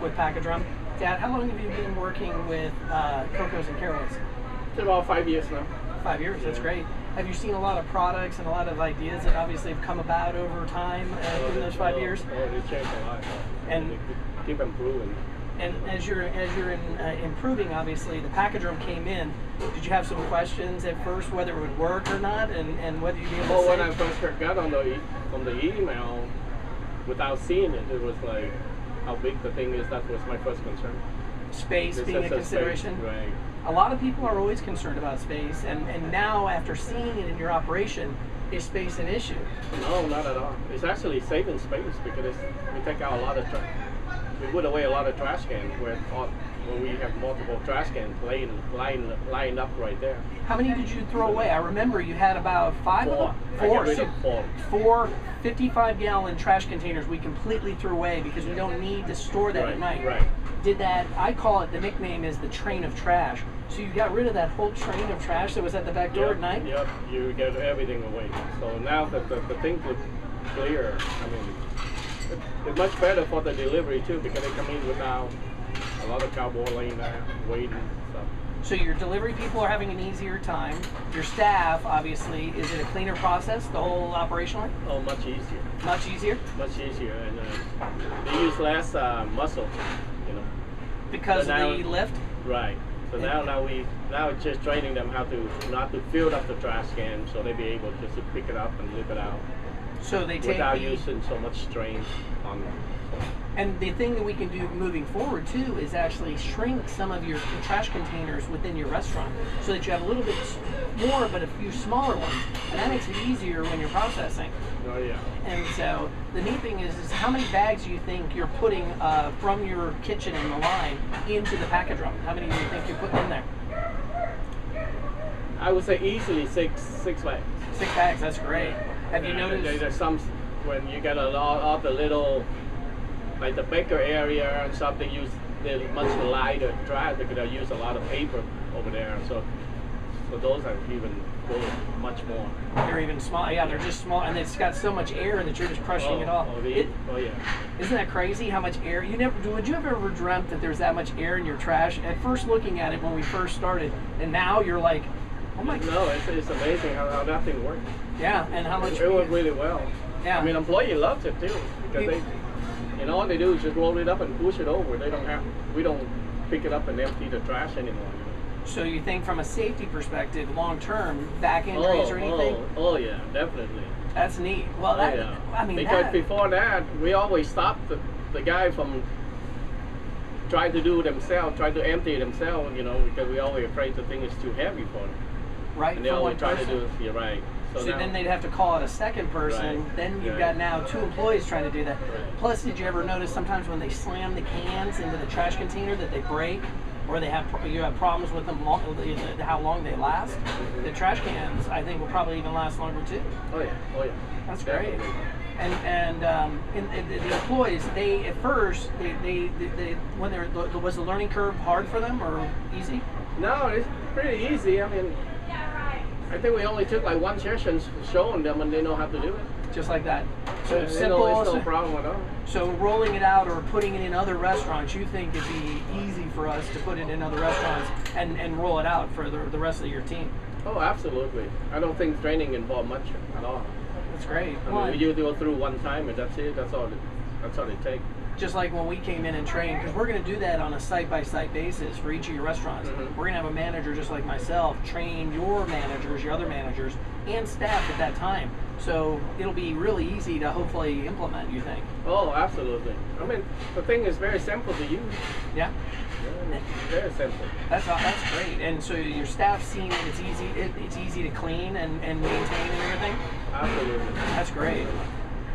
with package drum. Dad, how long have you been working with Coco'S and Carol's? It's about 5 years now. 5 years, that's great. Have you seen a lot of products and a lot of ideas that obviously have come about over time in those 5 years? Oh, they changed a lot. And they keep improving. And as you're improving, obviously, the package room came in. Did you have some questions at first whether it would work or not, and whether you'd be able to? Well, when I first got on the email, without seeing it, it was like how big the thing is. That was my first concern. Space being a consideration. Space, right. A lot of people are always concerned about space, and now after seeing it in your operation, is space an issue? No, not at all. It's actually saving space because we take out a lot of we put away a lot of trash cans where we have multiple trash cans lined up right there. How many did you throw away? I remember you had about 5 of them? Four 55-gallon trash containers we completely threw away because we don't need to store that at night. Right. Did that, I call it, the nickname is the train of trash. So you got rid of that whole train of trash that was at the back door at night? Yep, you get everything away. So now that the things look clear, I mean, it's much better for the delivery too because they come in without a lot of cardboard laying there, waiting and stuff. So your delivery people are having an easier time. Your staff, obviously, is it a cleaner process, the whole operationally? Oh, much easier. Much easier? Much easier, and they use less muscle, you know. Because of the lift? Right. So now it's just training them how to not to fill up the trash can, so they be able just to pick it up and lift it out. So they take without using so much strain on them. And the thing that we can do moving forward too is actually shrink some of your trash containers within your restaurant so that you have a little bit more but a few smaller ones, and that makes it easier when you're processing. Oh yeah. And so the neat thing is how many bags do you think you're putting from your kitchen and the line into the package room? How many do you think you're putting in there? I would say easily six bags. 6 bags, that's great. Have you noticed? There's some, when you get a lot of the little, like the baker area and stuff, they use the much lighter trash because they use a lot of paper over there. So those are even go much more. They're even small. Yeah, they're just small, and it's got so much air that you're just crushing it off. Oh yeah. Isn't that crazy? How much air? Would you have ever dreamt that there's that much air in your trash? At first, looking at it when we first started, and now you're like, oh my God. No, it's amazing how that thing works. Yeah, and how much it worked really well. Yeah. I mean, employee loves it too because all they do is just roll it up and push it over. We don't pick it up and empty the trash anymore. So you think from a safety perspective, long term, back injuries or anything? Oh yeah, definitely. That's neat. Well, I mean, because before that, we always stopped the guy from trying to do it themselves, trying to empty it themselves, because we always afraid the thing is too heavy for them. Right. And they always try to do it. You're right. So then they'd have to call it a second person. Right. Then you've got now 2 employees trying to do that. Right. Plus, did you ever notice sometimes when they slam the cans into the trash container that they break, or you have problems with them, how long they last? The trash cans, I think, will probably even last longer too. Oh yeah. That's great. And the employees, they at first, was the learning curve hard for them or easy? No, it's pretty easy. I mean, I think we only took like 1 session showing them and they know how to do it. Just like that. So it's simple. It's no problem at all. So rolling it out or putting it in other restaurants, you think it'd be easy for us to put it in other restaurants and roll it out for the rest of your team? Oh, absolutely. I don't think training involved much at all. That's great. I mean, you go through one time and that's it. That's all it takes. Just like when we came in and trained, because we're going to do that on a site-by-site basis for each of your restaurants. Mm-hmm. We're going to have a manager just like myself train your managers, your other managers, and staff at that time. So it'll be really easy to hopefully implement, you think? Oh, absolutely. I mean, the thing is very simple to use. Yeah. Very simple. That's great. And so your staff seeing that it's easy to clean and maintain and everything? Absolutely. That's great.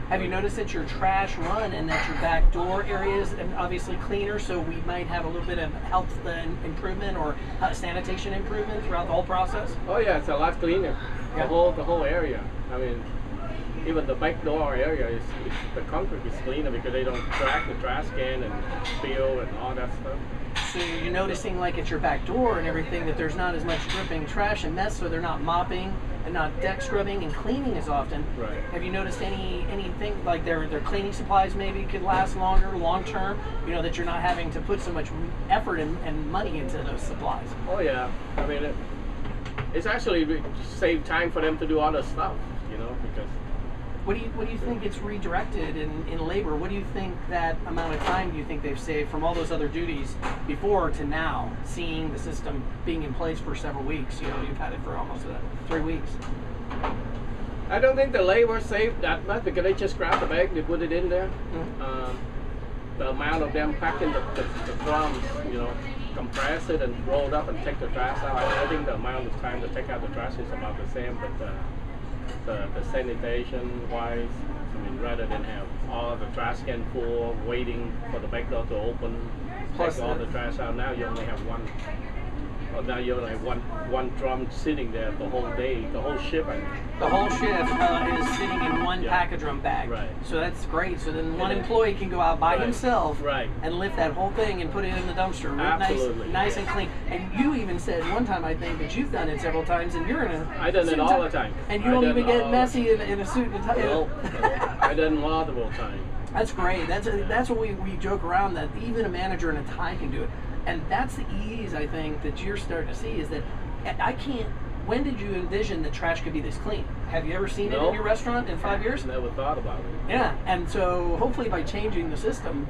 Have you noticed that your trash run and that your back door areas and obviously cleaner, so we might have a little bit of health improvement or sanitation improvement throughout the whole process? Oh yeah, it's a lot cleaner. Yeah. The whole area. I mean, even the back door area the concrete is cleaner because they don't track the trash can and spill and all that stuff. So you're noticing like at your back door and everything that there's not as much dripping trash and mess, so they're not mopping and not deck scrubbing and cleaning as often. Right. Have you noticed anything like their cleaning supplies maybe could last longer, long term? You know, that you're not having to put so much effort and money into those supplies. Oh yeah, I mean it's actually saved time for them to do other stuff, you know, because. What do you think it's redirected in labor? What do you think that amount of time do you think they've saved from all those other duties before to now, seeing the system being in place for several weeks? You know, you've had it for almost 3 weeks. I don't think the labor saved that much because they just grab the bag, they put it in there. Mm-hmm. The amount of them packing the drums, you know, compress it and roll it up and take the trash out. I think the amount of time to take out the trash is about the same, but the sanitation wise, I mean, rather than have all the trash can full, waiting for the back door to open, Plus take all the trash out, now you only have one. Well, now you only have one drum sitting there the whole day, the whole shift. I mean. The whole shift is sitting in one pack a drum bag. Right. So that's great. So then one employee can go out by himself and lift that whole thing and put it in the dumpster. Absolutely. Nice and clean. And you even said one time, I think, that you've done it several times, and you're in a I done it all the time. And you don't even get messy in a suit and tie. No, I done multiple times. That's great. That's what we joke around, that even a manager in a tie can do it. And that's the ease, I think, that you're starting to see, is that I can't. When did you envision that trash could be this clean? Have you ever seen it in your restaurant in 5 years? Never thought about it. Yeah, and so hopefully by changing the system,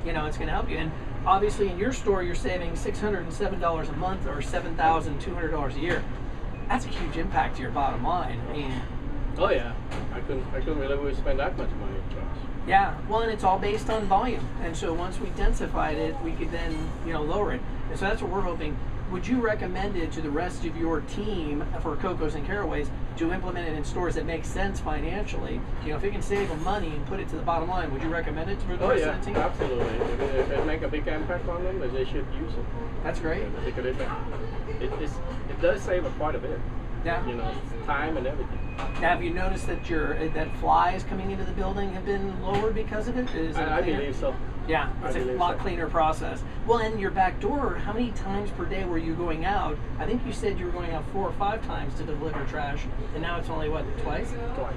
you know, it's going to help you. And obviously in your store, you're saving $607 a month or $7,200 a year. That's a huge impact to your bottom line. I mean, oh yeah, I couldn't really spend that much money on trash. yeah, well, and it's all based on volume. And so once we densified it, we could then, you know, lower it. And so that's what we're hoping. Would you recommend it to the rest of your team for Coco'S and Caraway's to implement it in stores that make sense financially? You know, if it can save them money and put it to the bottom line, would you recommend it to the rest of the team? Absolutely. If it make a big impact on them, they should use it. That's great. Because it does save quite a bit. Yeah. You know, time and everything. Now, have you noticed that that flies coming into the building have been lowered because of it? Is it I believe so. Yeah, it's a lot cleaner process. Well, and your back door, how many times per day were you going out? I think you said you were going out 4 or 5 times to deliver trash, and now it's only, what, twice? Twice.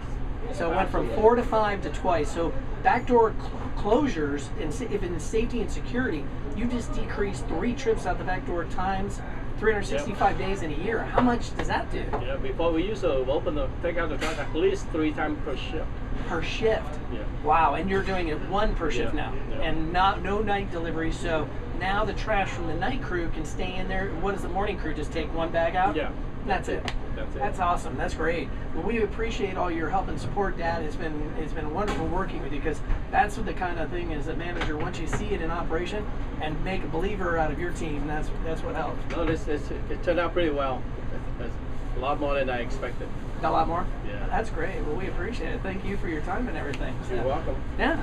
So it went from 4 to 5 to twice. So backdoor closures, if in safety and security, you just decreased 3 trips out the back door times 365 days in a year. How much does that do? Yeah, before we used to take out the trash at least 3 times per shift. Per shift? Yeah. Wow, and you're doing it 1 per shift now, and no night delivery. So now the trash from the night crew can stay in there. What does the morning crew just take 1 bag out? Yeah. That's it. That's awesome. That's great. Well, we appreciate all your help and support, Dad. It's been wonderful working with you, because that's what the kind of thing is, a manager, once you see it in operation and make a believer out of your team, that's what helps. No, it turned out pretty well. It's a lot more than I expected. A lot more? Yeah. That's great. Well, we appreciate it. Thank you for your time and everything. You're welcome. Yeah.